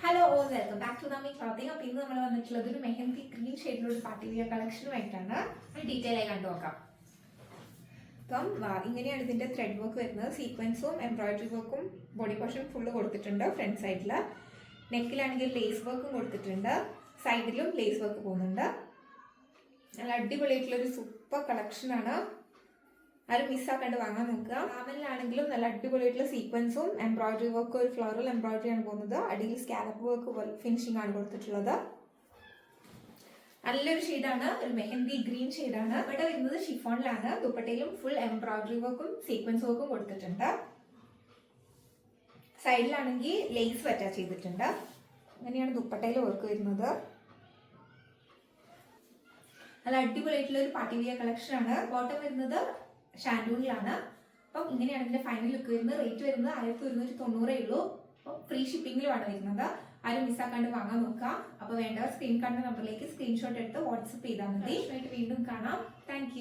Hello all welcome back to Nammi clothing. അപ്പോൾ ഇന്ന് നമ്മൾ വന്നിട്ടുള്ളത് ഒരു മെഹന്തി ഗ്രീൻ ഷെയ്ഡിലുള്ള പാർട്ടി വിയർ കളക്ഷനുമായിട്ടാണ്. ഡീറ്റെയിൽ ആയി കണ്ടു നോക്കാം. അപ്പം ഇങ്ങനെയാണ് ഇതിന്റെ ത്രെഡ് വർക്ക് വരുന്നത്. സീക്വൻസും എംബ്രോയിഡറി വർക്കും ബോഡി പോർഷൻ ഫുള്ള് കൊടുത്തിട്ടുണ്ട്. ഫ്രണ്ട് സൈഡിൽ നെക്കിലാണെങ്കിൽ ലേസ് വർക്കും കൊടുത്തിട്ടുണ്ട്. സൈഡിലും ലേസ് വർക്ക് പോകുന്നുണ്ട്. നല്ല അടിപൊളിയായിട്ടുള്ളൊരു സൂപ്പർ കളക്ഷനാണ്. ആരും മിസ്സാക്കാണ്ട് വാങ്ങാൻ നോക്കുക. റാമലിലാണെങ്കിലും നല്ല അടിപൊളിയായിട്ടുള്ള സീക്വൻസും എംബ്രോയിഡറി വർക്കും ഒരു ഫ്ലോറൽ എംബ്രോയിഡറി ആണ് പോകുന്നത്. അടിയിൽ സ്കാലപ്പ് വർക്ക് ഫിനിഷിംഗ് ആണ് കൊടുത്തിട്ടുള്ളത്. നല്ലൊരു ഷെയ്ഡാണ്, ഒരു മെഹന്തി ഗ്രീൻ ഷെയ്ഡാണ്. ഇവിടെ വരുന്നത് ഷിഫോണിലാണ്. ദുപ്പട്ടയിലും ഫുൾ എംബ്രോയിഡറി വർക്കും സീക്വൻസ് വർക്കും കൊടുത്തിട്ടുണ്ട്. സൈഡിലാണെങ്കിൽ ലേസ് അറ്റാച്ച് ചെയ്തിട്ടുണ്ട്. അങ്ങനെയാണ് ദുപ്പട്ടയിൽ വർക്ക് വരുന്നത്. നല്ല അടിപൊളിയായിട്ടുള്ള ഒരു പാർട്ടി വിയർ കളക്ഷൻ ആണ്. ബോട്ടം വരുന്നത് ഷാൻഡൂണിലാണ്. അപ്പം ഇങ്ങനെയാണ് ഇതിന്റെ ഫൈനൽ ലുക്ക് വരുന്നത്. റേറ്റ് വരുന്നത് 1190 ഉള്ളൂ. അപ്പം ഫ്രീ ഷിപ്പിംഗിലുമാണ് വരുന്നത്. ആരും മിസ്സാക്കാണ്ട് വാങ്ങാൻ നോക്കാം. അപ്പോൾ വേണ്ടവർ സ്ക്രീൻ കാണുന്ന നമ്പറിലേക്ക് സ്ക്രീൻഷോട്ട് എടുത്ത് വാട്സപ്പ് ചെയ്താൽ മതി. വീണ്ടും കാണാം. താങ്ക്